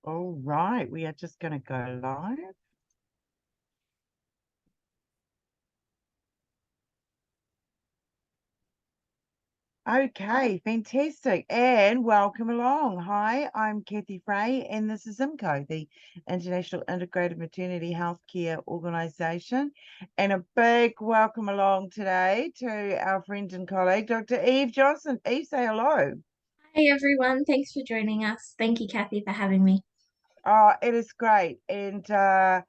All right, we are just going to go live. Okay, fantastic. And welcome along. Hi, I'm Kathy Frey, and this is IMCO, the International Integrated Maternity Healthcare Organisation. And a big welcome along today to our friend and colleague, Dr. Eve Johnson. Eve, say hello. Hi everyone, thanks for joining us. Thank you, Kathy, for having me. Oh, it is great. And here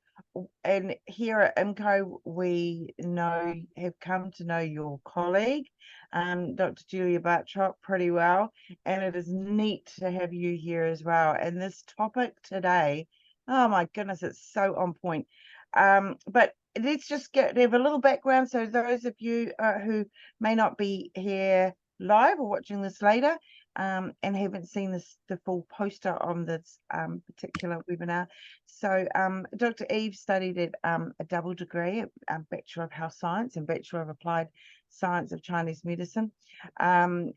at IMCO, we have come to know your colleague, Dr. Julia Bartrop, pretty well. And it is neat to have you here as well. And this topic today, oh my goodness, it's so on point. But let's just have a little background. So those of you who may not be here live or watching this later, and haven't seen the full poster on this particular webinar. So Dr. Eve studied at a double degree, Bachelor of Health Science and Bachelor of Applied Science of Chinese Medicine, and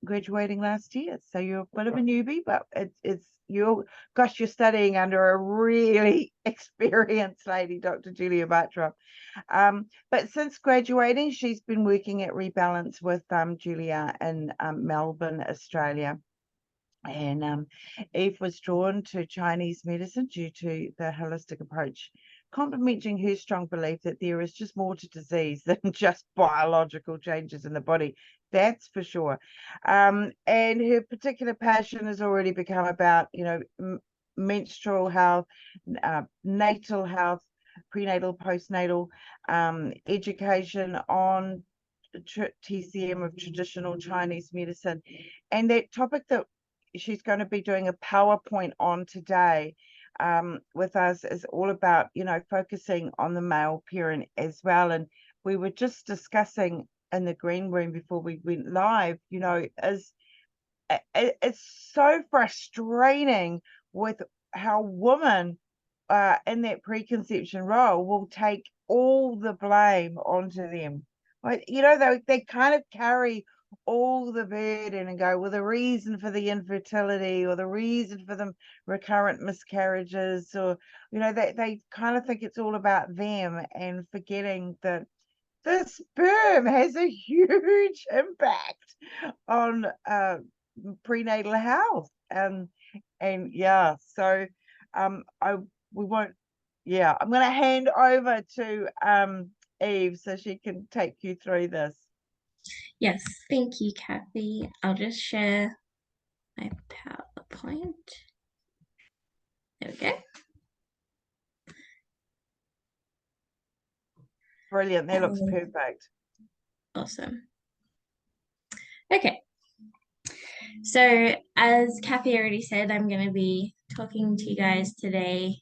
graduating last year. So you're a bit of a newbie, but you're studying under a really experienced lady, Dr. Julia Bartrop. But since graduating, she's been working at Rebalance with Julia in Melbourne, Australia. And Eve was drawn to Chinese medicine due to the holistic approach, complementing her strong belief that there is just more to disease than just biological changes in the body. That's for sure. And her particular passion has already become about, menstrual health, natal health, prenatal, postnatal, education on TCM of traditional Chinese medicine. And that topic that she's going to be doing a PowerPoint on today with us is all about, focusing on the male parent as well. And we were just discussing in the green room before we went live, it's so frustrating with how women in that preconception role will take all the blame onto them. Like, they kind of carry all the burden and go, well, the reason for the infertility or the reason for the recurrent miscarriages, or, they kind of think it's all about them and forgetting that the sperm has a huge impact on prenatal health. And yeah, so I we won't yeah, I'm gonna hand over to Eve so she can take you through this. Yes, thank you, Kathy. I'll just share my PowerPoint. There we go. Brilliant, that looks Um, perfect. awesome. Okay, so as Kathy already said, I'm going to be talking to you guys today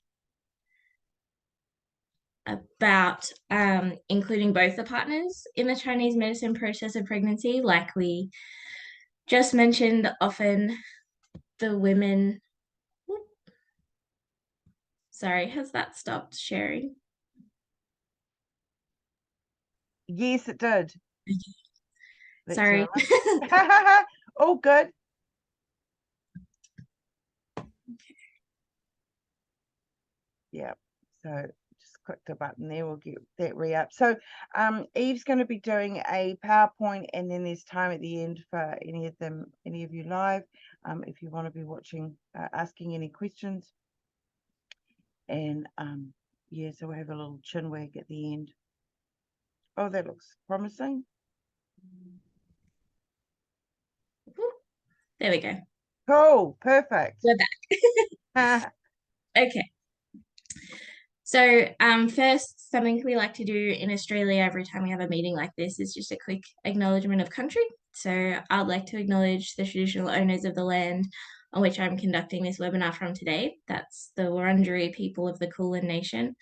about including both the partners in the Chinese medicine process of pregnancy. Like we just mentioned, often the women. Sorry, has that stopped sharing? Yes, it did. That's all Sorry. right. All good. Yeah, so just click the button there, we'll get that re-up. So Eve's going to be doing a PowerPoint, and then there's time at the end for any of you live, if you want to be watching, asking any questions. And yeah, so we'll have a little chin wag at the end. Oh, that looks promising. There we go. Cool, perfect. We're back. Okay. So first, something we like to do in Australia every time we have a meeting like this is just a quick acknowledgement of country. So I'd like to acknowledge the traditional owners of the land on which I'm conducting this webinar from today. That's the Wurundjeri people of the Kulin Nation.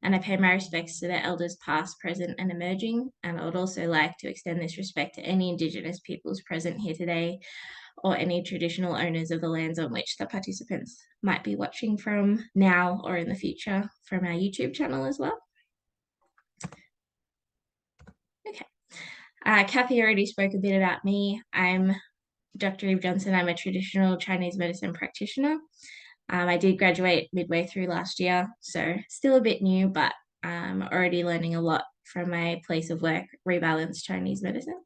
And I pay my respects to their elders past, present, and emerging. And I would also like to extend this respect to any Indigenous peoples present here today, or any traditional owners of the lands on which the participants might be watching from now or in the future from our YouTube channel as well. Okay. Kathy already spoke a bit about me. I'm Dr. Eve Johnson. I'm a traditional Chinese medicine practitioner. I did graduate midway through last year, so still a bit new, but already learning a lot from my place of work, Rebalance Chinese Medicine.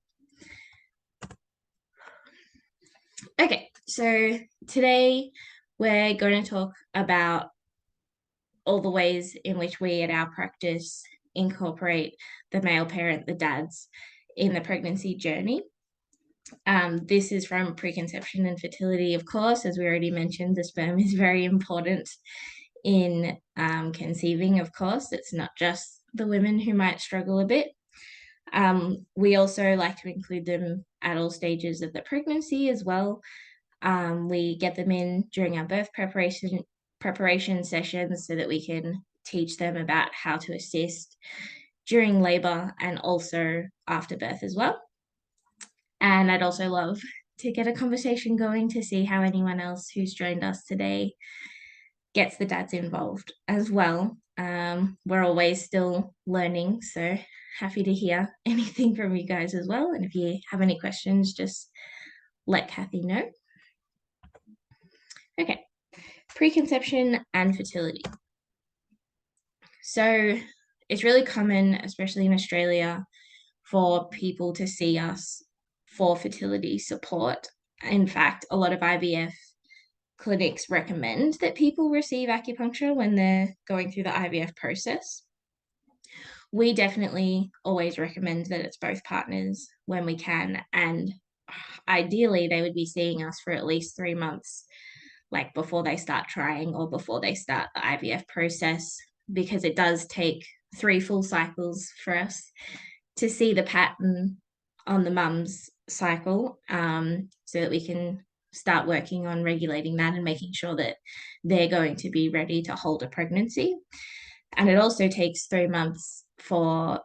Okay, so today we're going to talk about all the ways in which we at our practice incorporate the male parent, the dads, in the pregnancy journey. This is from preconception and fertility, of course. As we already mentioned, the sperm is very important in conceiving, of course. It's not just the women who might struggle a bit. We also like to include them at all stages of the pregnancy as well. We get them in during our birth preparation sessions so that we can teach them about how to assist during labor and also after birth as well. And I'd also love to get a conversation going to see how anyone else who's joined us today gets the dads involved as well. We're always still learning, so happy to hear anything from you guys as well. And if you have any questions, just let Kathy know. Okay, preconception and fertility. So it's really common, especially in Australia, for people to see us for fertility support. In fact, a lot of IVF clinics recommend that people receive acupuncture when they're going through the IVF process. We definitely always recommend that it's both partners when we can, and ideally they would be seeing us for at least 3 months, like before they start trying or before they start the IVF process, because it does take 3 full cycles for us to see the pattern on the mum's cycle, so that we can start working on regulating that and making sure that they're going to be ready to hold a pregnancy. And it also takes 3 months for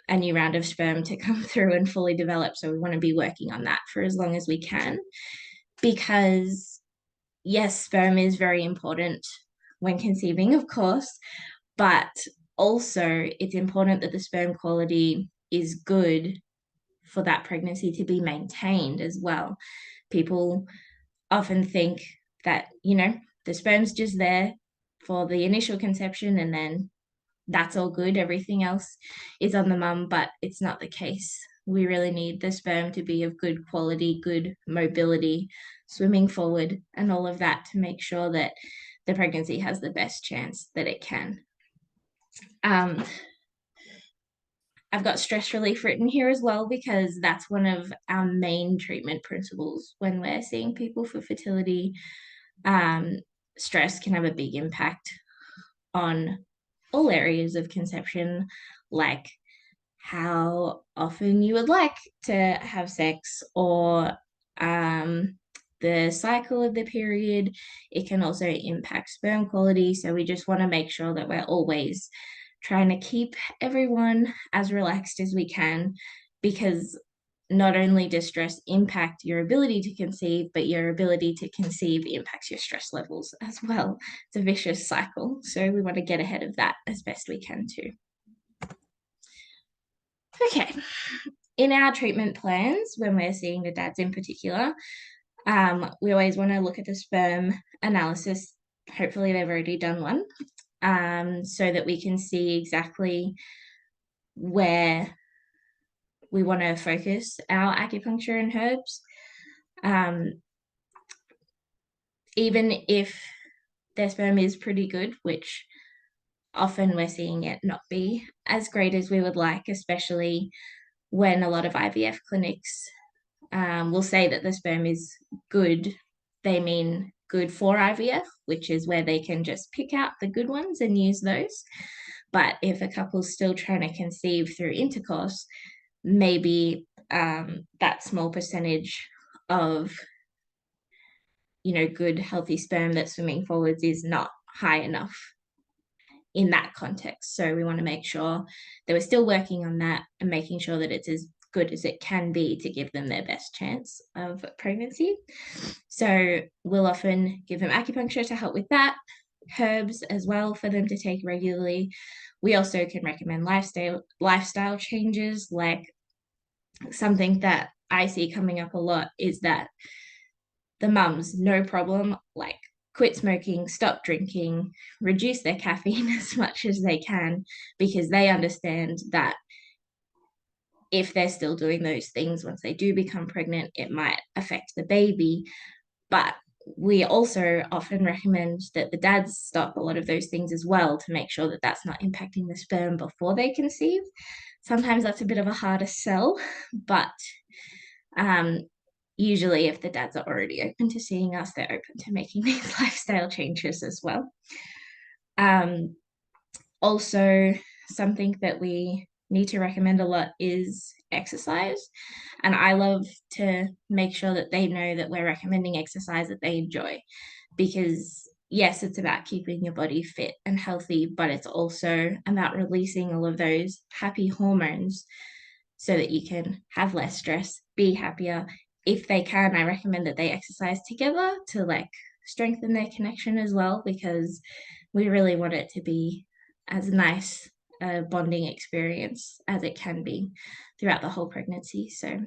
a new round of sperm to come through and fully develop. So we want to be working on that for as long as we can, because yes, sperm is very important when conceiving, of course, but also it's important that the sperm quality is good for that pregnancy to be maintained as well. People often think that, the sperm's just there for the initial conception and then that's all good. Everything else is on the mum, but it's not the case. We really need the sperm to be of good quality, good mobility, swimming forward, and all of that to make sure that the pregnancy has the best chance that it can. I've got stress relief written here as well, because that's one of our main treatment principles when we're seeing people for fertility. Stress can have a big impact on all areas of conception, like how often you would like to have sex, or the cycle of the period. It can also impact sperm quality. So we just want to make sure that we're always trying to keep everyone as relaxed as we can, because not only does stress impact your ability to conceive, but your ability to conceive impacts your stress levels as well. It's a vicious cycle. So we want to get ahead of that as best we can too. Okay. In our treatment plans, when we're seeing the dads in particular, we always want to look at the sperm analysis. Hopefully they've already done one, so that we can see exactly where we want to focus our acupuncture and herbs. Even if their sperm is pretty good, which often we're seeing it not be as great as we would like, especially when a lot of IVF clinics will say that the sperm is good. They mean good for IVF, which is where they can just pick out the good ones and use those. But if a couple's still trying to conceive through intercourse, maybe that small percentage of good healthy sperm that's swimming forwards is not high enough in that context. So we want to make sure that we're still working on that and making sure that it's as good as it can be to give them their best chance of pregnancy. So we'll often give them acupuncture to help with that, herbs as well for them to take regularly. We also can recommend lifestyle changes, like something that I see coming up a lot is that the mums, no problem, like quit smoking, stop drinking, reduce their caffeine as much as they can, because they understand that if they're still doing those things once they do become pregnant, it might affect the baby. But we also often recommend that the dads stop a lot of those things as well to make sure that that's not impacting the sperm before they conceive. Sometimes that's a bit of a harder sell, but usually if the dads are already open to seeing us, they're open to making these lifestyle changes as well. Also, something that we need to recommend a lot is exercise. And I love to make sure that they know that we're recommending exercise that they enjoy, because yes, it's about keeping your body fit and healthy, but it's also about releasing all of those happy hormones so that you can have less stress, be happier. If they can, I recommend that they exercise together to like strengthen their connection as well, because we really want it to be as nice a bonding experience as it can be throughout the whole pregnancy. So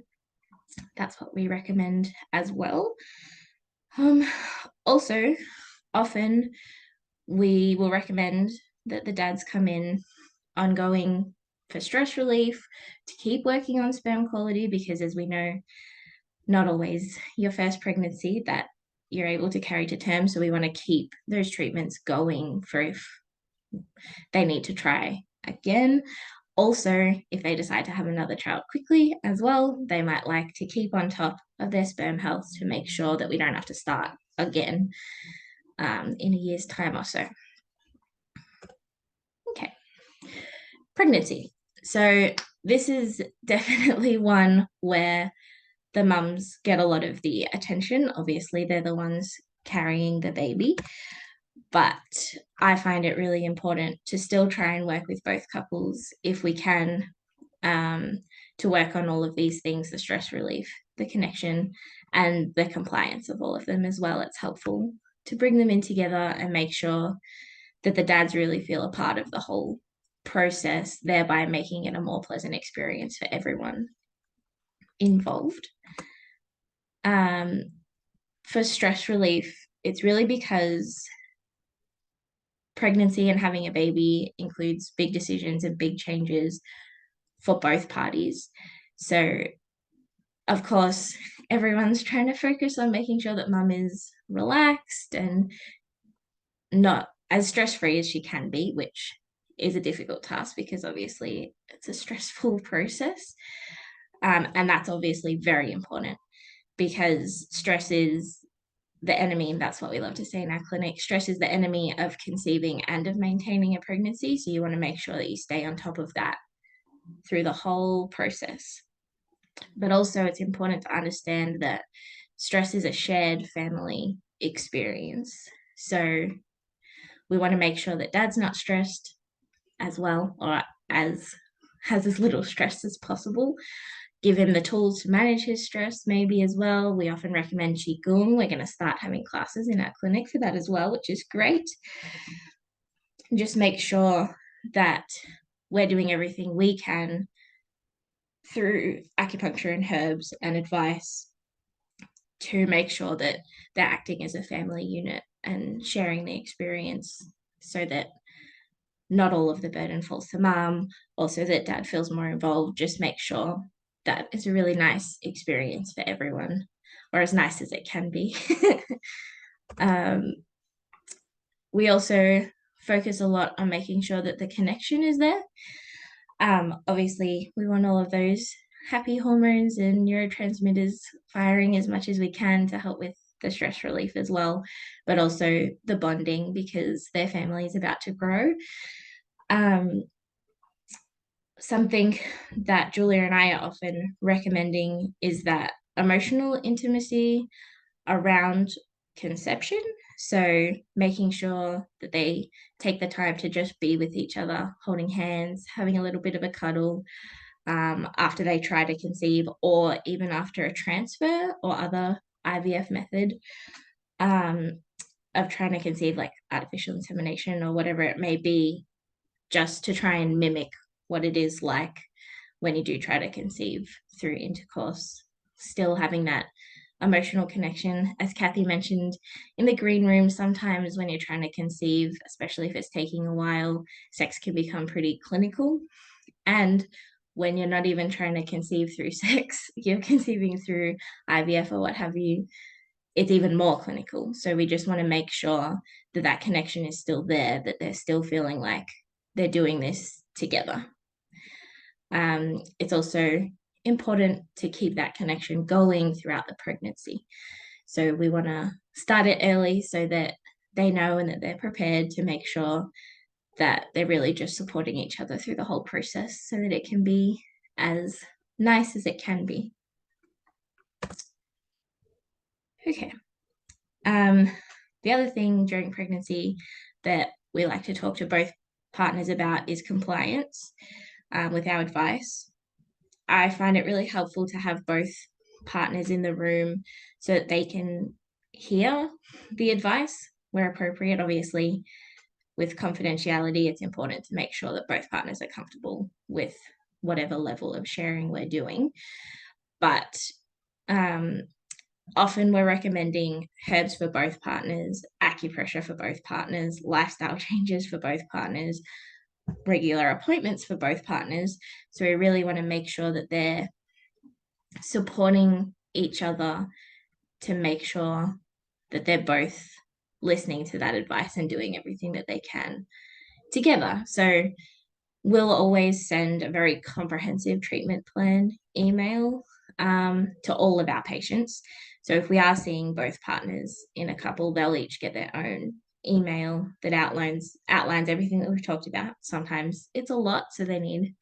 that's what we recommend as well. Also, often we will recommend that the dads come in ongoing for stress relief, to keep working on sperm quality, because as we know, not always your first pregnancy that you're able to carry to term. So we want to keep those treatments going for if they need to try again. Also, if they decide to have another child quickly as well, they might like to keep on top of their sperm health to make sure that we don't have to start again in a year's time or so. Okay, pregnancy. So this is definitely one where the mums get a lot of the attention. Obviously, they're the ones carrying the baby. But I find it really important to still try and work with both couples if we can, to work on all of these things, the stress relief, the connection, and the compliance of all of them as well. It's helpful to bring them in together and make sure that the dads really feel a part of the whole process, thereby making it a more pleasant experience for everyone involved. For stress relief, it's really because pregnancy and having a baby includes big decisions and big changes for both parties. So, of course, everyone's trying to focus on making sure that mum is relaxed and not as stress-free as she can be, which is a difficult task because obviously it's a stressful process. And that's obviously very important because stress is the enemy. That's what we love to say in our clinic. Stress is the enemy of conceiving and of maintaining a pregnancy. So you want to make sure that you stay on top of that through the whole process. But also it's important to understand that stress is a shared family experience. So we want to make sure that dad's not stressed as well, or has as little stress as possible. Give him the tools to manage his stress maybe as well. We often recommend Qigong. We're going to start having classes in our clinic for that as well, which is great. And just make sure that we're doing everything we can through acupuncture and herbs and advice to make sure that they're acting as a family unit and sharing the experience so that not all of the burden falls to mum, also that dad feels more involved. Just make sure that it's a really nice experience for everyone, or as nice as it can be. We also focus a lot on making sure that the connection is there. Obviously, we want all of those happy hormones and neurotransmitters firing as much as we can to help with the stress relief as well, but also the bonding because their family is about to grow. Something that Julia and I are often recommending is that emotional intimacy around conception. So making sure that they take the time to just be with each other, holding hands, having a little bit of a cuddle after they try to conceive, or even after a transfer or other IVF method of trying to conceive, like artificial insemination or whatever it may be, just to try and mimic what it is like when you do try to conceive through intercourse, still having that emotional connection. As Kathy mentioned in the green room, sometimes when you're trying to conceive, especially if it's taking a while, sex can become pretty clinical. And when you're not even trying to conceive through sex, you're conceiving through IVF or what have you, it's even more clinical. So we just want to make sure that that connection is still there, that they're still feeling like they're doing this together. It's also important to keep that connection going throughout the pregnancy. So we want to start it early so that they know and that they're prepared to make sure that they're really just supporting each other through the whole process so that it can be as nice as it can be. Okay. The other thing during pregnancy that we like to talk to both partners about is compliance with our advice. I find it really helpful to have both partners in the room so that they can hear the advice where appropriate. Obviously, with confidentiality, it's important to make sure that both partners are comfortable with whatever level of sharing we're doing. But often we're recommending herbs for both partners, acupressure for both partners, lifestyle changes for both partners, regular appointments for both partners. So we really want to make sure that they're supporting each other to make sure that they're both listening to that advice and doing everything that they can together. So we'll always send a very comprehensive treatment plan email to all of our patients. So if we are seeing both partners in a couple, they'll each get their own email that outlines everything that we've talked about. Sometimes it's a lot, so they need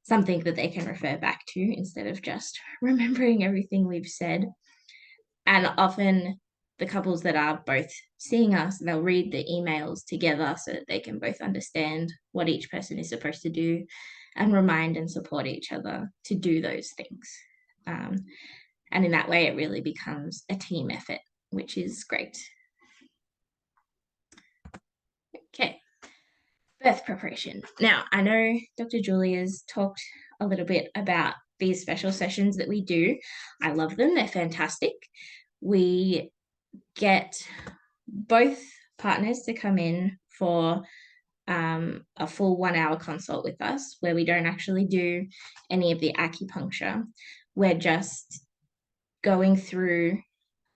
something that they can refer back to instead of just remembering everything we've said. And often the couples that are both seeing us, they'll read the emails together so that they can both understand what each person is supposed to do and remind and support each other to do those things. And in that way, it really becomes a team effort, which is great. Okay, birth preparation. Now, I know Dr. Julia's talked a little bit about these special sessions that we do. I love them, they're fantastic. We get both partners to come in for a full 1 hour consult with us where we don't actually do any of the acupuncture. We're just going through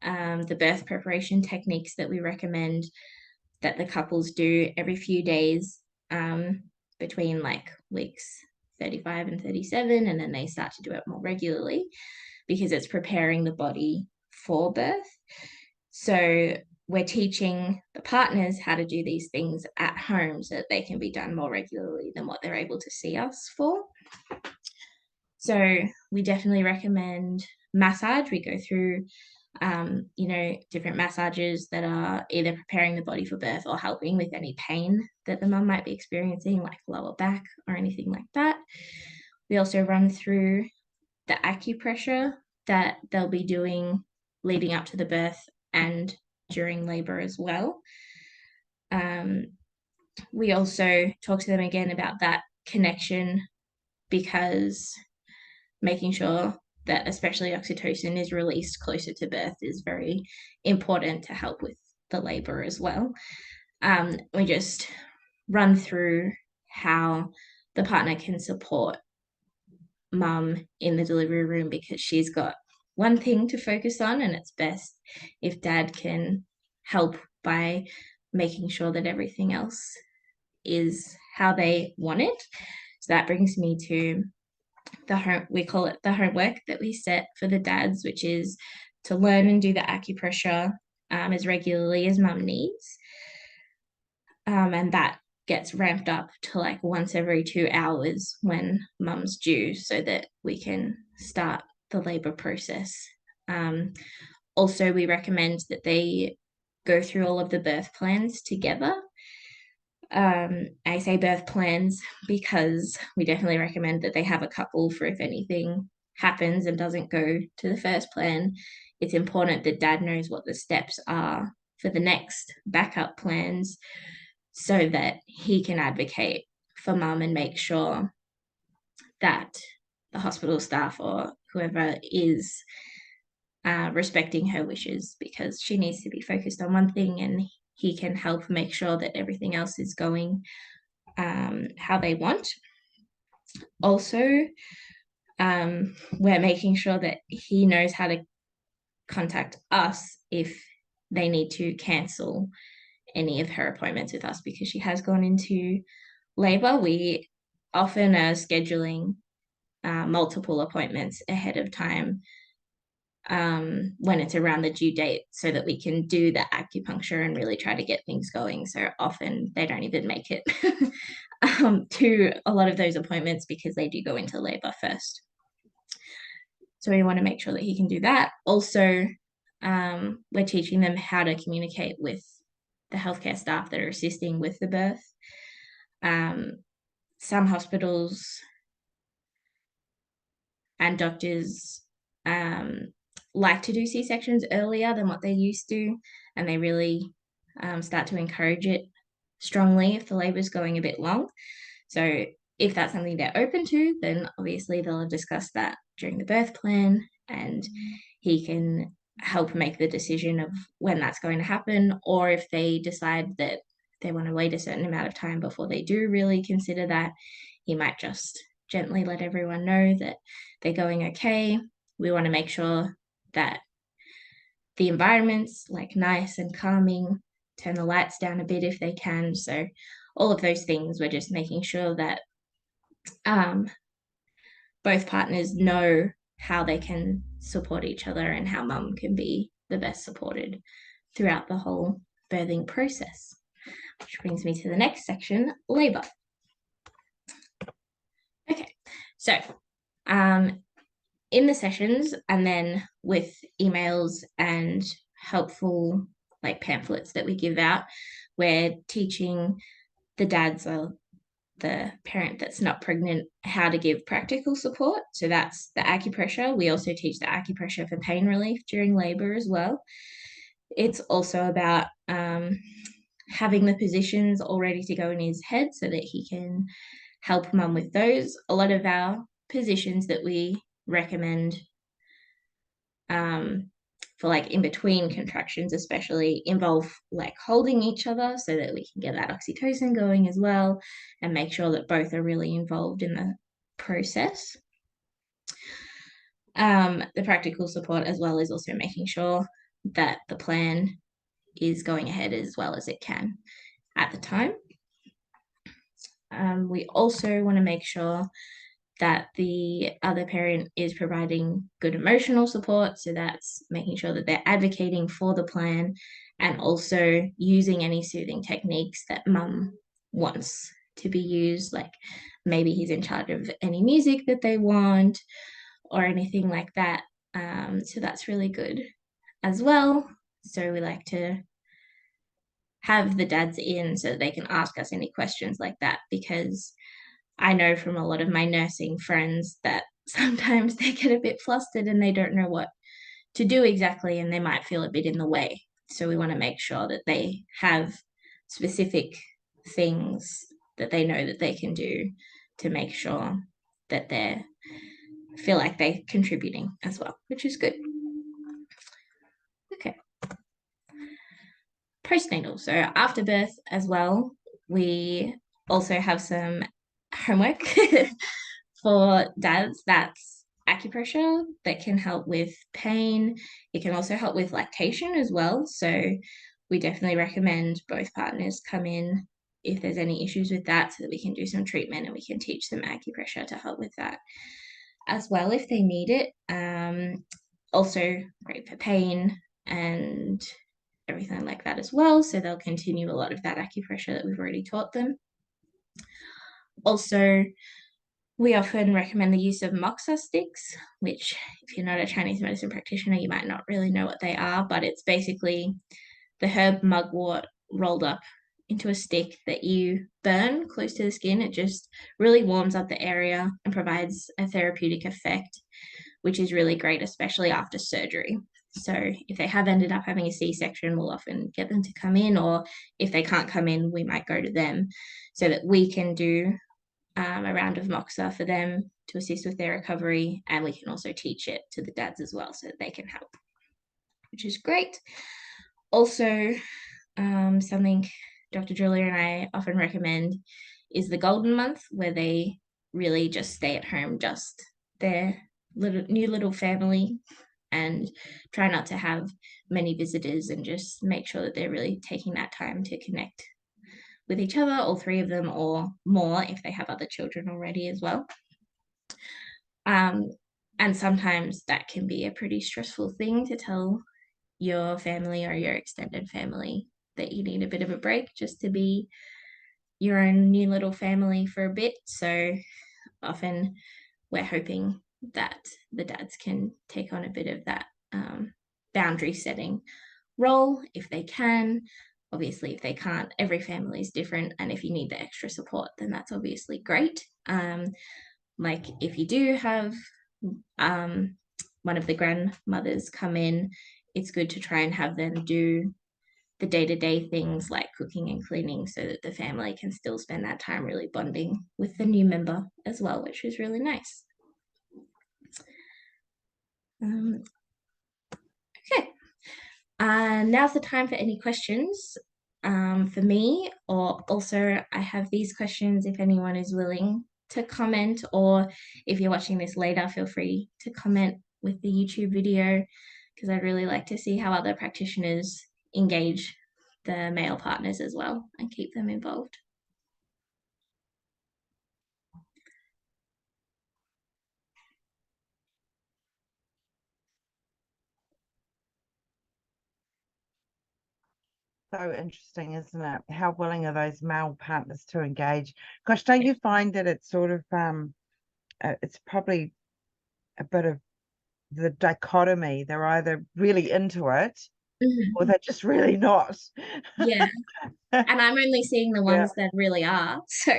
the birth preparation techniques that we recommend that the couples do every few days between like weeks 35 and 37, and then they start to do it more regularly because it's preparing the body for birth. So we're teaching the partners how to do these things at home so that they can be done more regularly than what they're able to see us for. So we definitely recommend massage. We go through different massages that are either preparing the body for birth or helping with any pain that the mum might be experiencing, like lower back or anything like that. We also run through the acupressure that they'll be doing leading up to the birth and during labor as well. We also talk to them again about that connection, because making sure that especially oxytocin is released closer to birth is very important to help with the labor as well. We just run through how the partner can support mum in the delivery room, because she's got one thing to focus on, and it's best if dad can help by making sure that everything else is how they want it. So that brings me to we call it the homework that we set for the dads, which is to learn and do the acupressure as regularly as mum needs. And that gets ramped up to like once every 2 hours when mum's due, so that we can start the labor process. Also, we recommend that they go through all of the birth plans together. I say birth plans because we definitely recommend that they have a couple for if anything happens and doesn't go to the first plan. It's important that dad knows what the steps are for the next backup plans so that he can advocate for mum and make sure that the hospital staff or whoever is respecting her wishes, because she needs to be focused on one thing and he can help make sure that everything else is going how they want. Also, we're making sure that he knows how to contact us if they need to cancel any of her appointments with us, because she has gone into labor. We often are scheduling multiple appointments ahead of time when it's around the due date, so that we can do the acupuncture and really try to get things going. So often they don't even make it to a lot of those appointments because they do go into labor first. So we want to make sure that he can do that. Also, we're teaching them how to communicate with the healthcare staff that are assisting with the birth. Some hospitals and doctors like to do C-sections earlier than what they used to, and they really start to encourage it strongly if the labor is going a bit long. So if that's something they're open to, then obviously they'll discuss that during the birth plan, and he can help make the decision of when that's going to happen. Or if they decide that they want to wait a certain amount of time before they do really consider that, he might just gently let everyone know that they're going okay. We want to make sure that the environment's like nice and calming, turn the lights down a bit if they can. So all of those things, we're just making sure that both partners know how they can support each other and how mum can be the best supported throughout the whole birthing process. Which brings me to the next section, labor. Okay, so in the sessions, and then with emails and helpful like pamphlets that we give out, we're teaching the dads or the parent that's not pregnant how to give practical support. So that's the acupressure. We also teach the acupressure for pain relief during labor as well. It's also about having the positions all ready to go in his head so that he can help mum with those. A lot of our positions that we recommend for like in between contractions especially involve like holding each other so that we can get that oxytocin going as well, and make sure that both are really involved in the process. The practical support as well is also making sure that the plan is going ahead as well as it can at the time. We also want to make sure that the other parent is providing good emotional support. So that's making sure that they're advocating for the plan and also using any soothing techniques that mum wants to be used. Like maybe he's in charge of any music that they want or anything like that. So that's really good as well. So we like to have the dads in so that they can ask us any questions like that, because I know from a lot of my nursing friends that sometimes they get a bit flustered and they don't know what to do exactly, and they might feel a bit in the way. So we want to make sure that they have specific things that they know that they can do to make sure that they feel like they're contributing as well, which is good. Okay. Postnatal. So after birth as well, we also have some homework for dads. That's acupressure that can help with pain. It can also help with lactation as well. So we definitely recommend both partners come in if there's any issues with that, so that we can do some treatment and we can teach them acupressure to help with that as well if they need it. Also great for pain and everything like that as well. So they'll continue a lot of that acupressure that we've already taught them. Also, we often recommend the use of moxa sticks, which if you're not a Chinese medicine practitioner, you might not really know what they are, but it's basically the herb mugwort rolled up into a stick that you burn close to the skin. It just really warms up the area and provides a therapeutic effect, which is really great, especially after surgery. So if they have ended up having a C-section, we'll often get them to come in, or if they can't come in, we might go to them so that we can do a round of moxa for them to assist with their recovery, and we can also teach it to the dads as well so that they can help. which is great. Also, something Dr. Julia and I often recommend is the golden month, where they really just stay at home, just their new little family, and try not to have many visitors, and just make sure that they're really taking that time to connect with each other, all three of them or more if they have other children already as well. And sometimes that can be a pretty stressful thing to tell your family or your extended family, that you need a bit of a break just to be your own new little family for a bit. So often we're hoping that the dads can take on a bit of that boundary setting role if they can. Obviously, if they can't, every family is different. And if you need the extra support, then that's obviously great. Like if you do have one of the grandmothers come in, it's good to try and have them do the day-to-day things like cooking and cleaning, so that the family can still spend that time really bonding with the new member as well, which is really nice. Okay, now's the time for any questions for me, or also I have these questions if anyone is willing to comment, or if you're watching this later, feel free to comment with the YouTube video, because I'd really like to see how other practitioners engage the male partners as well and keep them involved. So interesting, isn't it? How willing are those male partners to engage? Gosh, don't you find that it's sort of it's probably a bit of the dichotomy. They're either really into it or they're just really not. Yeah. And I'm only seeing the Yeah. ones that really are. So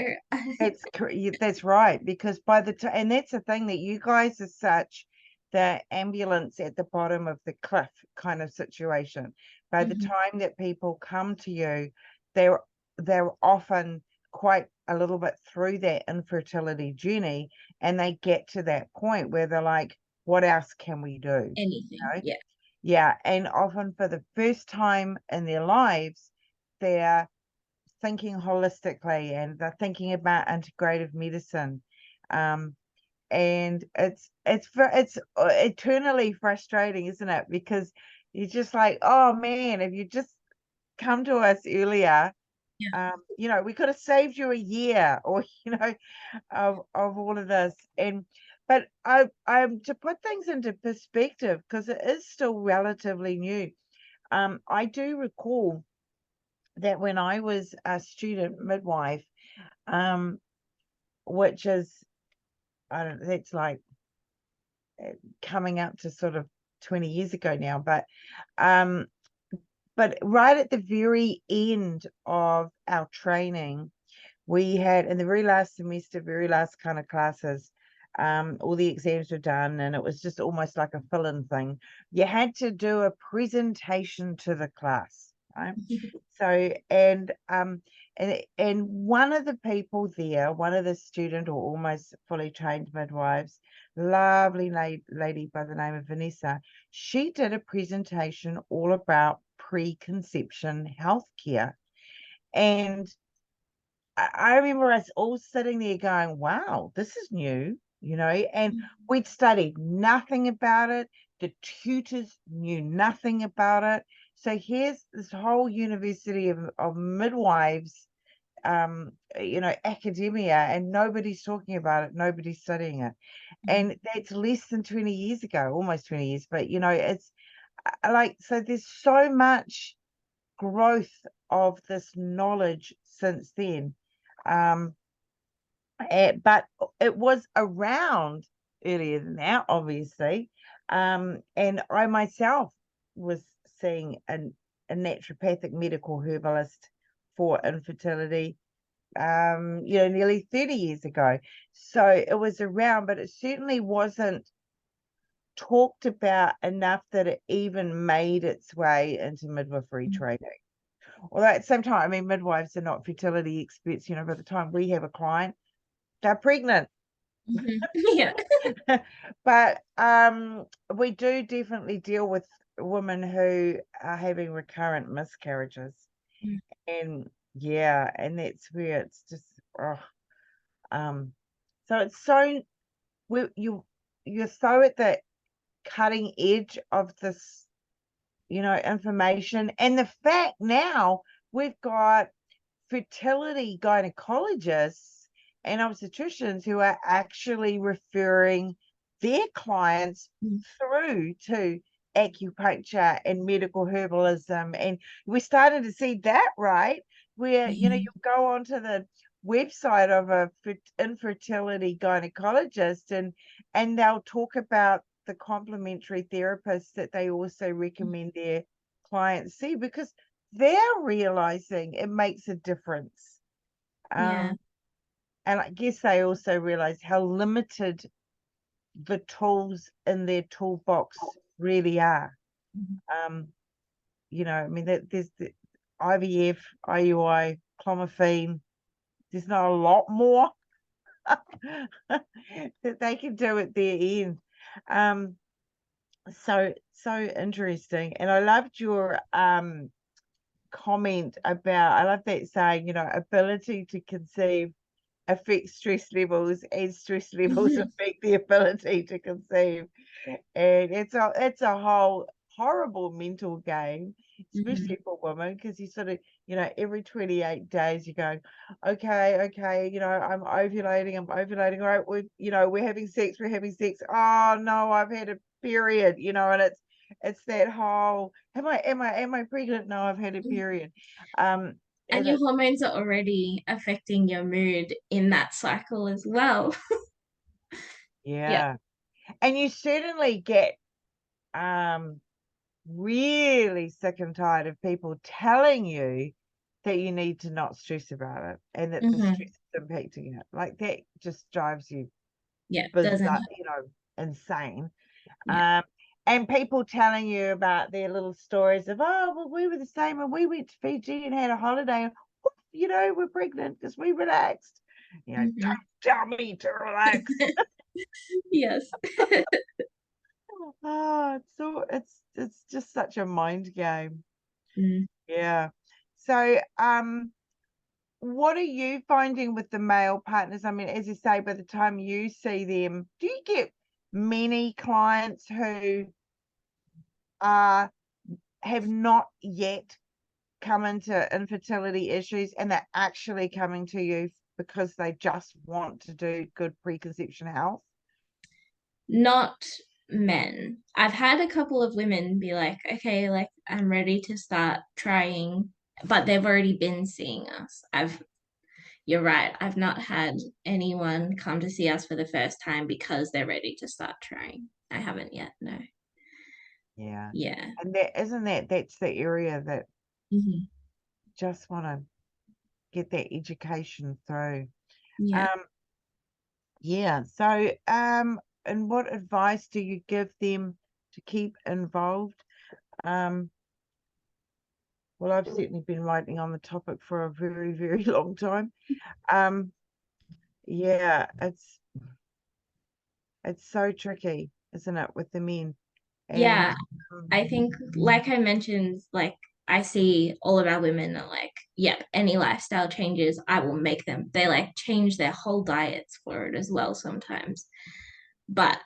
That's right, because by the time, and that's the thing, that you guys are such the ambulance at the bottom of the cliff kind of situation. By the time that people come to you, they're often quite a little bit through that infertility journey, and they get to that point where they're like, what else can we do? anything. Yeah. Yeah, and often for the first time in their lives, they're thinking holistically, and they're thinking about integrative medicine. And it's eternally frustrating, isn't it? Because you're just like, oh man, if you just come to us earlier, we could have saved you a year, or of all of this. But I'm to put things into perspective, because it is still relatively new. I do recall that when I was a student midwife, which is, I don't know, that's like coming up to sort of 20 years ago now, but right at the very end of our training, we had, in the very last semester, very last kind of classes, all the exams were done, and it was just almost like a fill-in thing. You had to do a presentation to the class, right? So, and one of the people there, one of the student or almost fully trained midwives, lovely lady by the name of Vanessa, she did a presentation all about preconception healthcare. And I remember us all sitting there going, wow, this is new, and we'd studied nothing about it. The tutors knew nothing about it. So here's this whole university of midwives, academia, and nobody's talking about it, nobody's studying it. And that's less than 20 years ago, almost 20 years, but it's like, so there's so much growth of this knowledge since then. But it was around earlier than that, obviously. And I myself was seeing a naturopathic medical herbalist for infertility, nearly 30 years ago. So it was around, but it certainly wasn't talked about enough that it even made its way into midwifery training. Although at the same time, I mean, midwives are not fertility experts. By the time we have a client, they're pregnant. Yeah. But we do definitely deal with women who are having recurrent miscarriages. Mm. And yeah, and that's where it's just um so it's so you're so at the cutting edge of this, information. And the fact now we've got fertility gynecologists and obstetricians who are actually referring their clients Mm. through to acupuncture and medical herbalism. And we're starting to see that, right? Where, Mhm. you go onto the website of a infertility gynecologist, and they'll talk about the complementary therapists that they also recommend their clients see, because they're realizing it makes a difference. Yeah. And I guess they also realize how limited the tools in their toolbox really are. Mhm. Um, I mean, there's the IVF, IUI, clomiphene. There's not a lot more that they can do at their end. Um, so interesting. And I loved your comment about, I love that saying, ability to conceive affects stress levels, and stress levels affect the ability to conceive. And it's a whole horrible mental game, Mhm. especially for women, because you sort of, every 28 days you're going, okay, I'm ovulating, all right, we're having sex, oh no, I've had a period, and it's that whole, am I pregnant? No, I've had a period. um And and your it's hormones are already affecting your mood in that cycle as well. Yeah. Yeah, and you certainly get um really sick and tired of people telling you that you need to not stress about it, and that the stress Hmm. is impacting it. Like, that just drives you Yeah. Doesn't. bizarre, insane. Yeah. Um, and people telling you about their little stories of, oh, well, we were the same and we went to Fiji and had a holiday, and whoop, we're pregnant because we relaxed. Don't Hmm. tell me to relax. Yes. It's just such a mind game. Mm. Yeah. So, what are you finding with the male partners? I mean, as you say, by the time you see them, do you get many clients who are have not yet come into infertility issues, and they're actually coming to you because they just want to do good preconception health? Not men. I've had a couple of women be like, okay, like I'm ready to start trying, but they've already been seeing us. You're right. I've not had anyone come to see us for the first time because they're ready to start trying. I haven't yet, no. Yeah. Yeah. And that's the area that Hmm. just want to get that education through. Yeah. Um, yeah. So, and what advice do you give them to keep involved? Um, well, I've certainly been writing on the topic for a very, very long time. Um, yeah, it's so tricky, isn't it, with the men? And Yeah. um, I think, like I mentioned, like I see all of our women are like, yep, any lifestyle changes, I will make them. They like change their whole diets for it as well sometimes. But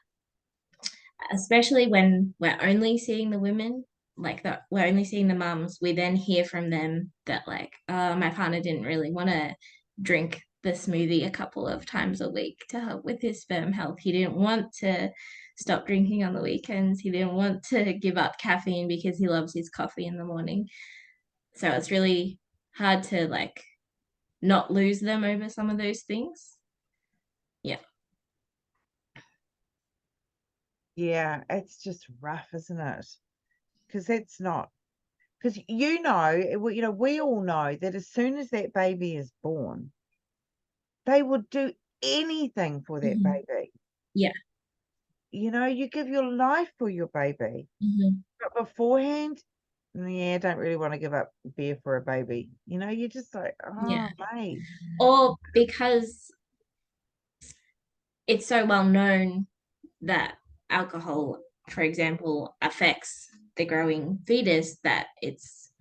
especially when we're only seeing the women, like that we're only seeing the mums, we then hear from them that like, my partner didn't really want to drink the smoothie a couple of times a week to help with his sperm health. He didn't want to stop drinking on the weekends. He didn't want to give up caffeine because he loves his coffee in the morning. So it's really hard to like not lose them over some of those things. Yeah. yeah, it's just rough, isn't it? Because that's not, because we all know that as soon as that baby is born, they would do anything for that Mhm. baby. Yeah. You give your life for your baby. Mhm. But beforehand, yeah, don't really want to give up beer for a baby. You're just like, Yeah. oh, mate. Or because it's so well known that alcohol, for example, affects the growing fetus that it's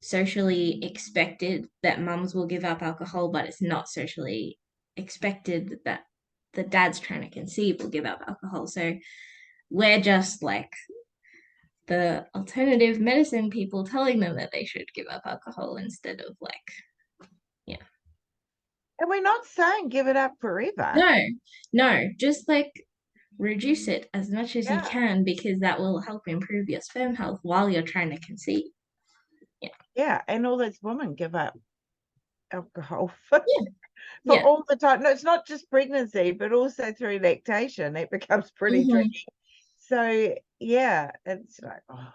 socially expected that mums will give up alcohol, but it's not socially expected that the dad's trying to conceive will give up alcohol. So we're just like the alternative medicine people telling them that they should give up alcohol instead of like, yeah. And we're not saying give it up forever. No, just like reduce it as much as you Yeah. can because that will help improve your sperm health while you're trying to conceive. Yeah. Yeah. And all those women give up alcohol for Yeah. for Yeah. all the time. No, it's not just pregnancy, but also through lactation. It becomes pretty Mhm. tricky. So yeah, it's like, oh,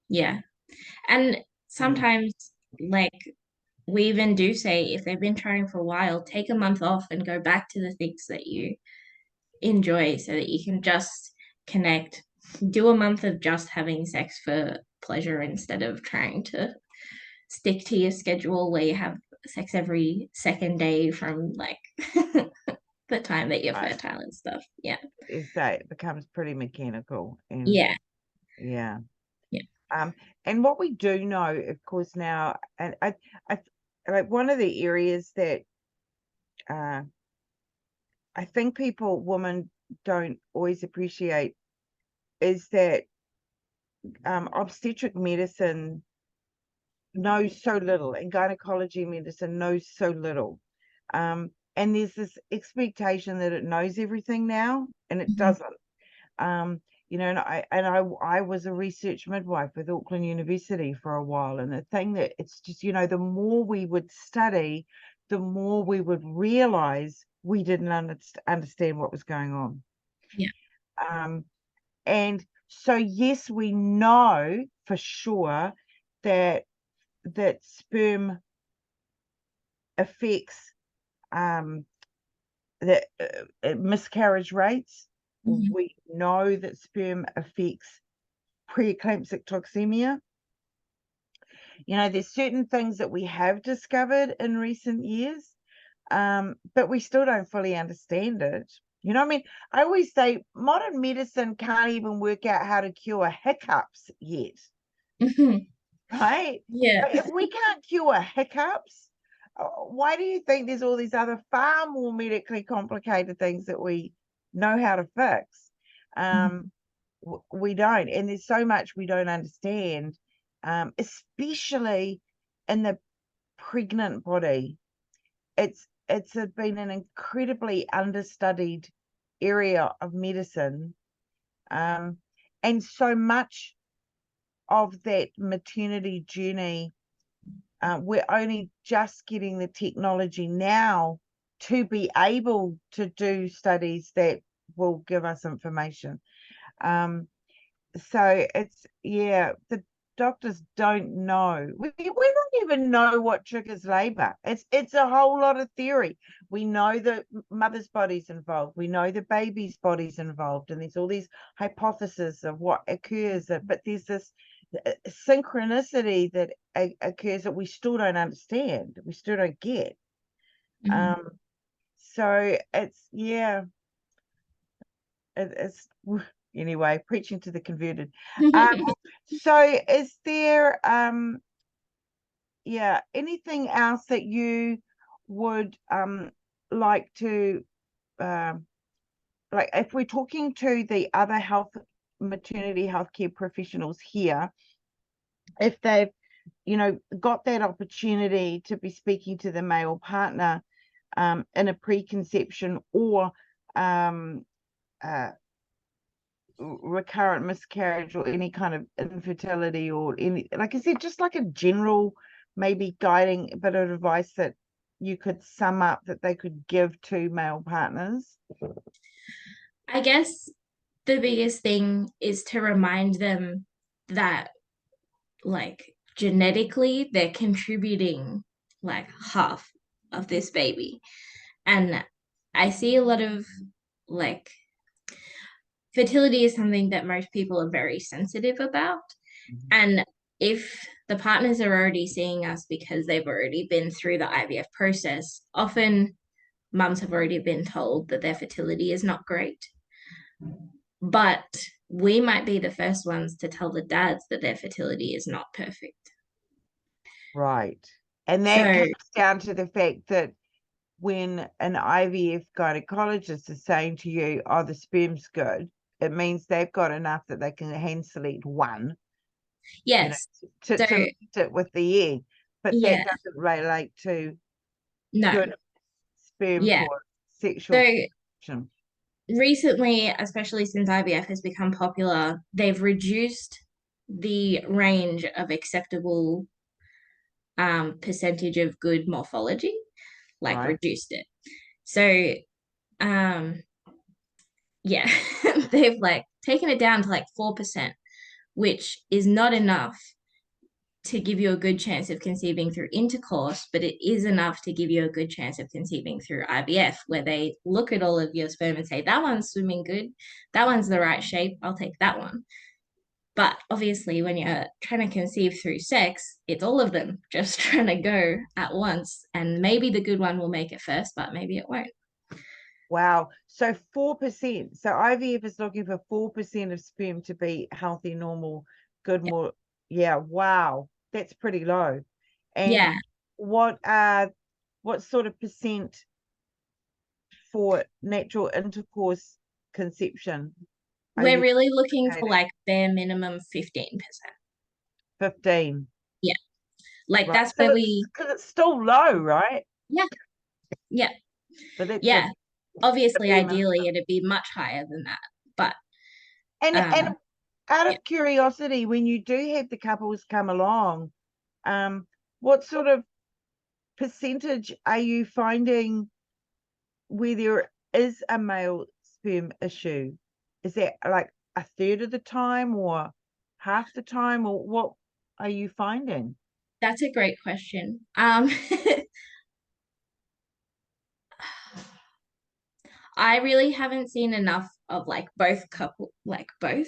Yeah. And mm, sometimes, like, we even do say if they've been trying for a while, take a month off and go back to the things that you enjoy so that you can just connect. Do a month of just having sex for pleasure instead of trying to stick to your schedule where you have sex every second day from like the time that you're right. fertile and stuff. Yeah. So it becomes pretty mechanical, and Yeah. yeah. Yeah. And what we do know, of course, now, and I like one of the areas that uh, I think women don't always appreciate is that obstetric medicine knows so little, and gynecology medicine knows so little. And there's this expectation that it knows everything now, and it Mhm. doesn't. Um, I was a research midwife with Auckland University for a while, and the thing that it's just, the more we would study, the more we would realize we didn't understand what was going on. Yeah. Um, and so yes, we know for sure that sperm affects um, the miscarriage rates. Mhm. We know that sperm affects preeclamptic toxemia. There's certain things that we have discovered in recent years, but we still don't fully understand it. I mean, I always say modern medicine can't even work out how to cure hiccups yet, Mhm. right? Yeah. But if we can't cure hiccups, why do you think there's all these other far more medically complicated things that we know how to fix? Mhm. We don't, and there's so much we don't understand, especially in the pregnant body. It's been an incredibly understudied area of medicine, um, and so much of that maternity journey, we're only just getting the technology now to be able to do studies that will give us information. Um, so it's, yeah, the doctors don't know. We don't even know what triggers labor. It's a whole lot of theory. We know the mother's body's involved. We know the baby's body's involved, and there's all these hypotheses of what occurs. But there's this synchronicity that occurs that we still don't understand. We still don't get. Mhm. Um, so it's, yeah, it's anyway, preaching to the converted. Um, so is there yeah, anything else that you would like to like if we're talking to the other maternity healthcare professionals here, if they've got that opportunity to be speaking to the male partner in a preconception or um uh, recurrent miscarriage or any kind of infertility, or any, like I said, just like a general maybe guiding bit of advice that you could sum up that they could give to male partners? I guess the biggest thing is to remind them that, like, genetically, they're contributing like half of this baby. And I see a lot of like fertility is something that most people are very sensitive about. And if the partners are already seeing us because they've already been through the IVF process, often mums have already been told that their fertility is not great. But we might be the first ones to tell the dads that their fertility is not perfect. Right. And that So, comes down to the fact that when an IVF gynecologist is saying to you, oh, the sperm's good, it means they've got enough that they can hand select one, yes. to So, mix it with the egg. But that yeah, doesn't relate to no. good sperm Yeah. for sexual So function. recently, especially since IVF has become popular, they've reduced the range of acceptable percentage of good morphology, like Right. reduced it. So yeah, they've like taken it down to like 4%, which is not enough to give you a good chance of conceiving through intercourse, but it is enough to give you a good chance of conceiving through IVF, where they look at all of your sperm and say, that one's swimming good, that one's the right shape, I'll take that one. But obviously, when you're trying to conceive through sex, it's all of them just trying to go at once. And maybe the good one will make it first, but maybe it won't. Wow. So 4%. So IVF is looking for 4% of sperm to be healthy, normal, good, Yeah. more. Yeah, wow. That's pretty low. And Yeah. what sort of percent for natural intercourse conception are We're you really looking for advocating? like bare minimum 15%. 15. Yeah. Like Right. that's So where it's we, because it's still low, right? yeah. Yeah. But that's Yeah. a Obviously, bare minimum. ideally, it'd be much higher than that. But And um, out yeah, of curiosity, when you do have the couples come along, what sort of percentage are you finding where there is a male sperm issue? Is that like a third of the time or half the time, or what are you finding? that's a great question. I really haven't seen enough of like both couple, like both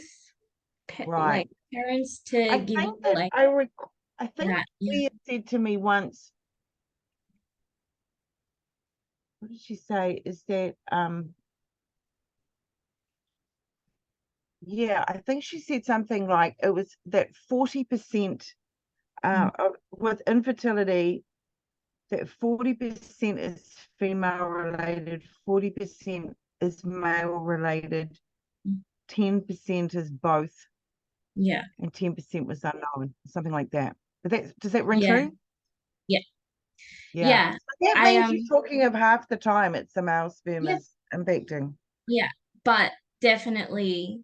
like Right. parents to I give you think that like I think that. Yeah. Leah said to me once, what did she say? Is that yeah, I think she said something like it was that 40% Mm. with infertility, that 40% is female related, 40% is male related, 10% is both, Yeah. and 10% was unknown, something like that. But that does that ring Yeah. true? Yeah. Yeah. Yeah. So that I means you're talking of half the time it's the male sperm yeah, is impacting. yeah. But definitely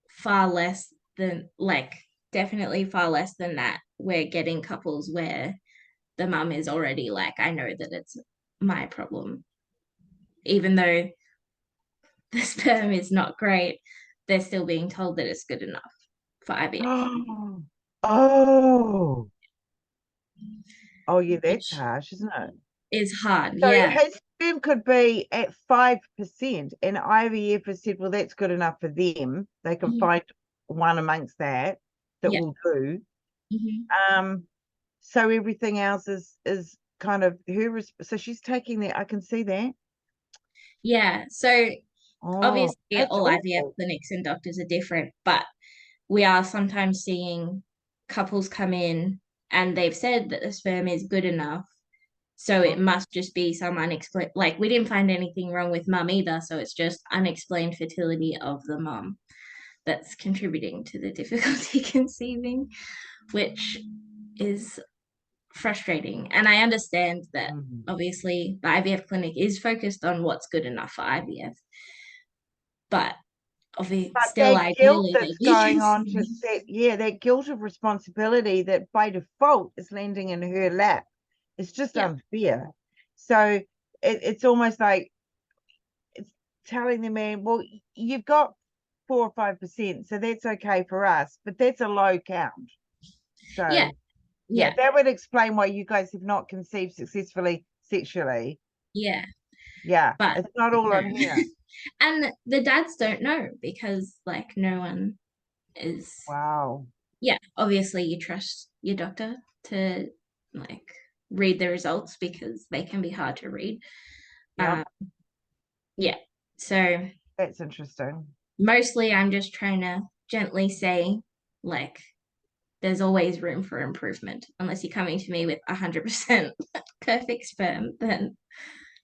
far less than like definitely far less than that. We're getting couples where the mum is already like, I know that it's my problem. Even though the sperm is not great, they're still being told that it's good enough for IVF, Oh, oh, oh yeah, that's which harsh, isn't it? is hard. So Yeah. his sperm could be at 5%, and IVF has said, well, that's good enough for them. They can Mhm. find one amongst that Yeah. will do. Mhm. Um, so everything else is kind of her. So she's taking that. I can see that. Yeah. So Oh, obviously that's all IVF awful. clinics and doctors are different, but we are sometimes seeing couples come in and they've said that the sperm is good enough. So it must just be some unexplained, like we didn't find anything wrong with mum either. So it's just unexplained fertility of the mum that's contributing to the difficulty conceiving, which is frustrating. And I understand that Mhm. obviously the IVF clinic is focused on what's good enough for IVF, but obviously But still that guilt ideally that's they'd be going on to conceiving. set, yeah, that guilt of responsibility that by default is landing in her lap, it's just Yeah, unfair. So it's almost like it's telling the man, well, you've got 4 or 5%, so that's okay for us, but that's a low count. yeah, So yeah, yeah, that would explain why you guys have not conceived successfully sexually. yeah. Yeah, But it's not all no. on here. And the dads don't know because like no one is, Wow. yeah, obviously you trust your doctor to like read the results because they can be hard to read. Yep, Um, yeah. So that's interesting. mostly I'm just trying to gently say, like, there's always room for improvement. Unless you're coming to me with 100% perfect sperm, then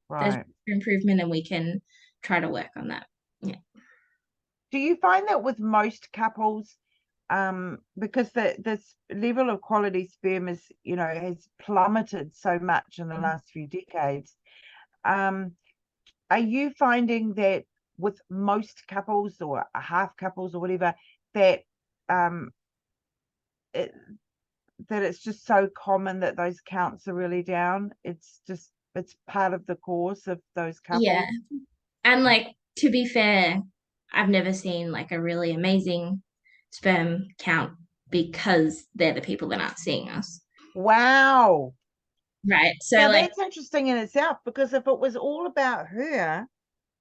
there's Right. improvement and we can try to work on that. Yeah. Do you find that with most couples, because this level of quality sperm is, has plummeted so much in the last few decades, um, are you finding that with most couples or half couples or whatever, that um, it, that it's just so common that those counts are really down? It's part of the course of those Yeah. couples. And like, to be fair, I've never seen like a really amazing sperm count because they're the people that aren't seeing us. Wow. Right. So Now like, that's interesting in itself, because if it was all about her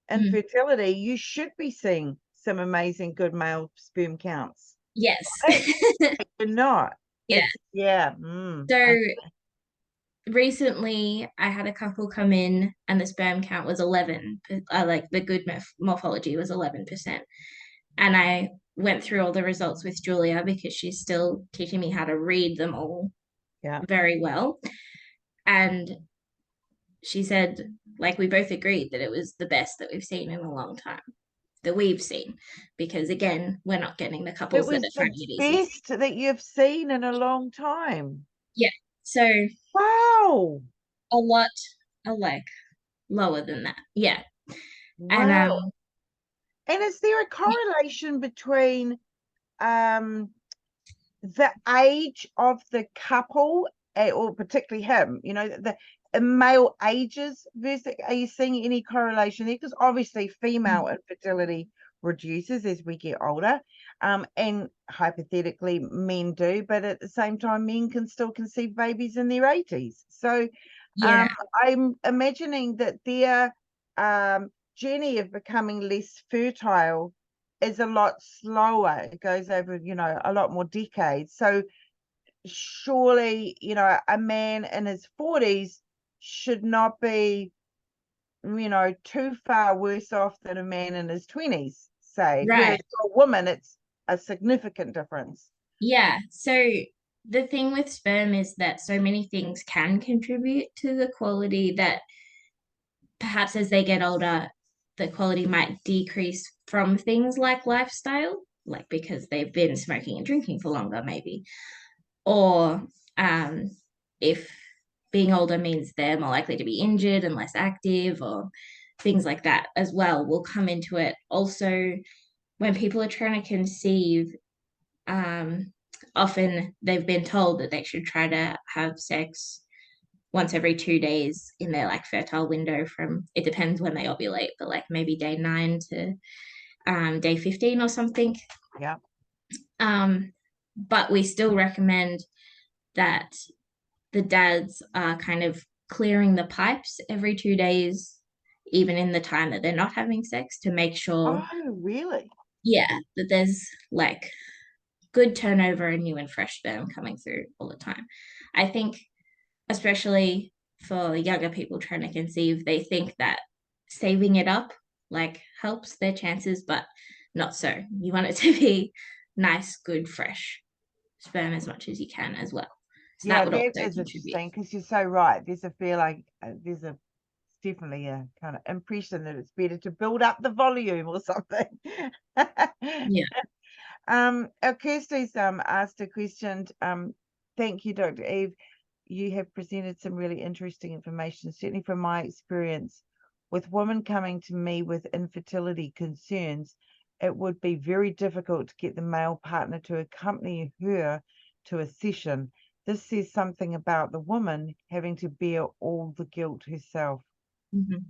and mm, fertility, you should be seeing some amazing good male sperm counts. yes. Right? You're not. Yeah. Yeah. So recently I had a couple come in and the sperm count was 11. Like the good morphology was 11%. And I went through all the results with Julia because she's still teaching me how to read them all Yeah. very well. And she said, like, we both agreed that it was the best that we've seen in a long time, that we've seen, because again, we're not getting the It couples that was are the finding it easy. best that you've seen in a long time. Yeah. So Wow. a lot, like lower than that. Yeah. And Wow. And is there a correlation between um the age of the couple, or particularly him, the male ages versus, are you seeing any correlation there? Because obviously female infertility reduces as we get older, and hypothetically men do, but at the same time men can still conceive babies in their 80s. So yeah, I'm imagining that their journey of becoming less fertile is a lot slower. It goes over, a lot more decades. So surely, a man in his 40s should not be, too far worse off than a man in his 20s, say. Whereas right. for a woman, it's a significant difference. Yeah. So the thing with sperm is that so many things can contribute to the quality that perhaps as they get older, the quality might decrease from things like lifestyle, like because they've been smoking and drinking for longer, maybe, or if being older means they're more likely to be injured and less active, or things like that as well will come into it. Also, when people are trying to conceive, um, often they've been told that they should try to have sex once every 2 days in their like fertile window from, it depends when they ovulate, but like maybe day 9 to day 15 or something. Yeah. But we still recommend that the dads are kind of clearing the pipes every 2 days, even in the time that they're not having sex, to make sure, Oh, really? yeah, that there's like good turnover and new and fresh sperm coming through all the time. I think, especially for younger people trying to conceive, they think that saving it up like helps their chances, but not so. You want it to be nice, good, fresh sperm as much as you can as well. So that Yeah, would that also is contribute. interesting, because you're so right. There's a feel like, definitely a kind of impression that it's better to build up the volume or something. Yeah. Kirsty's asked a question. Thank you, Dr. Eve. You have presented some really interesting information. Certainly from my experience with women coming to me with infertility concerns, it would be very difficult to get the male partner to accompany her to a session. This says something about the woman having to bear all the guilt herself. Mhm.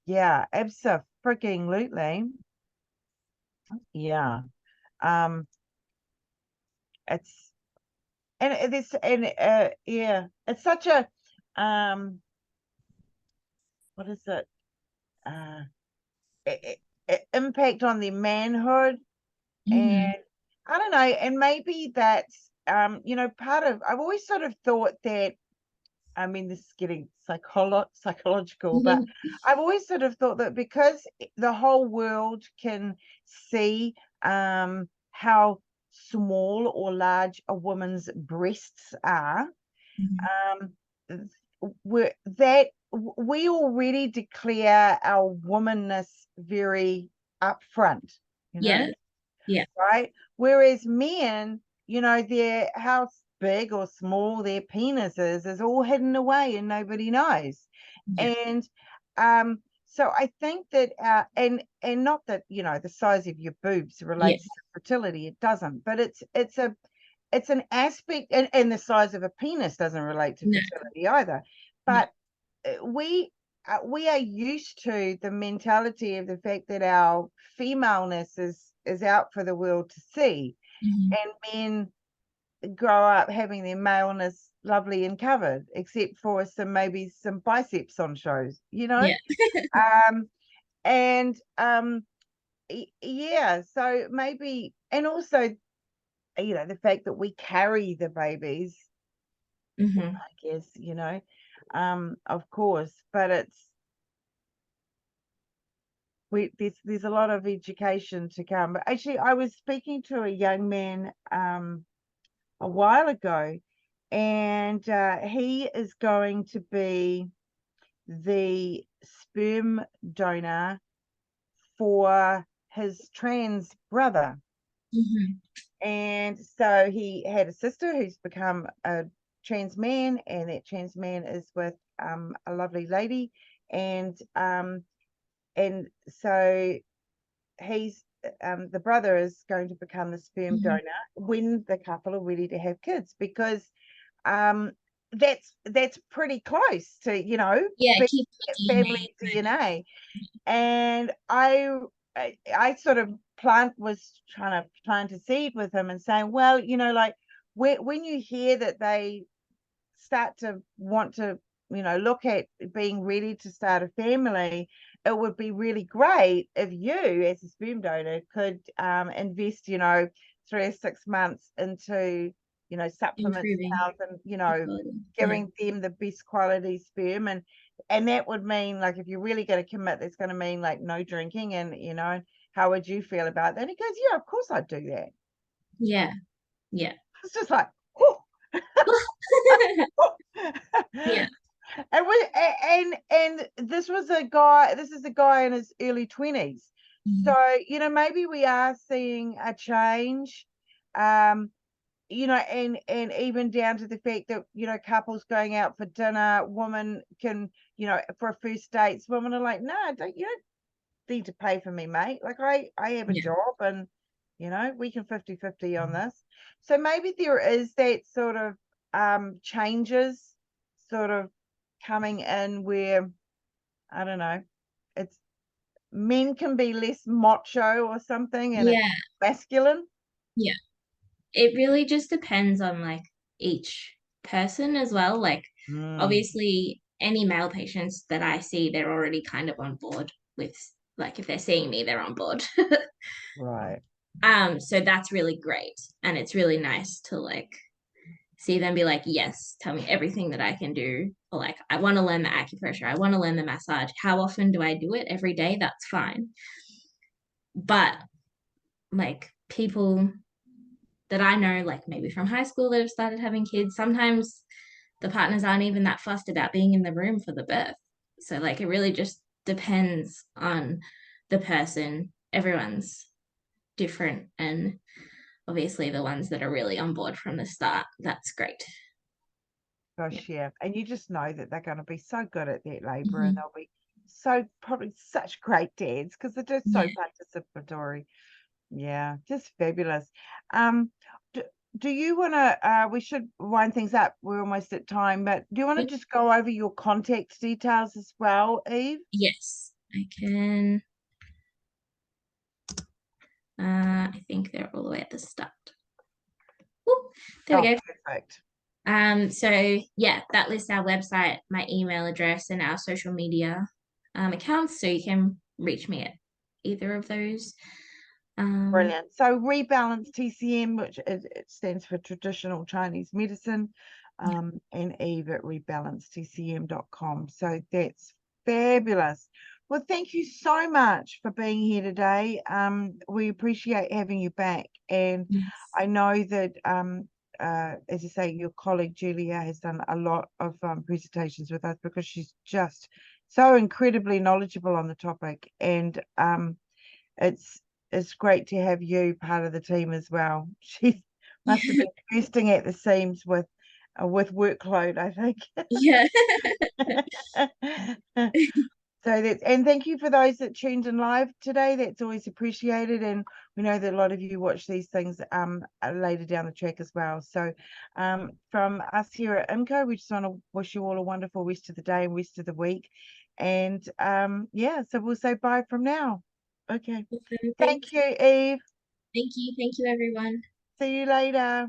Yeah, absolutely. Yeah. Um, it's and this and yeah, it's such a um what is it? Uh i impact on their manhood, Mhm. and I don't know, and maybe that's part of, I've always sort of thought that I mean, this is getting psychological, but I've always sort of thought that because the whole world can see how small or large a woman's breasts are, um, we already declare our womanness very upfront, Yeah. Yeah. right? Whereas men, their how big or small their penis is all hidden away and nobody knows. Yeah. And so I think that and not that the size of your boobs Yeah. relates to fertility, it doesn't, but it's an aspect, and the size of a penis doesn't relate to No. fertility either. No. But we are used to the mentality of the fact that our femaleness is out for the world to see, and men grow up having their maleness lovely and covered, except for maybe some biceps on shows, Yeah. um and yeah, so maybe, and also the fact that we carry the babies, Mm-hmm. I guess, of course, but there's a lot of education to come. But actually, I was speaking to a young man a while ago, and he is going to be the sperm donor for his trans brother. Mm-hmm. And so he had a sister who's become a trans man, and that trans man is with a lovely lady, and so he's the brother is going to become the sperm Mm-hmm. donor when the couple are ready to have kids, because um that's pretty close to Yeah, big keep the family DNA going. DNA. And I sort of was trying to plant a seed with him and saying, well, like, when you hear that they start to want to look at being ready to start a family, it would be really great if you as a sperm donor could invest 3 or 6 months into supplements and Improving health, and the quality. Yeah. giving them the best quality sperm, and that would mean, like, if you're really going to commit, that's going to mean like no drinking, and how would you feel about that? And he goes, yeah, of course I'd do that. Yeah. Yeah. It's just like, oh. Yeah. And this was a guy. This is a guy in his early 20s. Mhm. So maybe we are seeing a change. Um, and even down to the fact that couples going out for dinner, women can for first dates, women are like, no, you don't need to pay for me, mate. Like, I have a Yeah. job, and we can 50-50 on this. So maybe there is that sort of changes sort of coming in, where I don't know, it's men can be less macho or something, and it's Yeah. masculine. Yeah. It really just depends on like each person as well. Like Mm, obviously any male patients that I see, they're already kind of on board with, like, if they're seeing me, they're on board. right. So that's really great. And it's really nice to like see them be like, yes, tell me everything that I can do. Or like, I want to learn the acupressure. I want to learn the massage. How often do I do it? Every day? That's fine. But like people that I know, like maybe from high school that have started having kids, sometimes the partners aren't even that fussed about being in the room for the birth. So like it really just depends on the person. Everyone's different, and obviously the ones that are really on board from the start, that's great. Yeah. Gosh, yeah. And you just know that they're going to be so good at that labor, and Mm-hmm. they'll be so probably such great dads because they're just so Yeah. participatory. Yeah, just fabulous. Um, do, do you want to, we should wind things up. We're almost at time, but do you want to Yep. just go over your contact details as well, Eve? Yes, I can. I think they're all the way at the start. Whoop, there we Oh, go. perfect. So yeah, that lists our website, my email address, and our social media accounts. So you can reach me at either of those. Brilliant. So Rebalance TCM, which it stands for Traditional Chinese Medicine, and Eve at rebalancetcm.com. So that's fabulous. Well, thank you so much for being here today. We appreciate having you back. And Yes. I know that, as I say, your colleague Julia has done a lot of presentations with us because she's just so incredibly knowledgeable on the topic. And it's it's great to have you part of the team as well. She must have been bursting at the seams with workload, I think. Yeah. So and thank you for those that tuned in live today. That's always appreciated, and we know that a lot of you watch these things later down the track as well. So from us here at IMCO, we just want to wish you all a wonderful rest of the day and rest of the week. And yeah, so we'll say bye from now. Okay. Awesome. Thank you, Eve. Thank you. Thank you, everyone. See you later.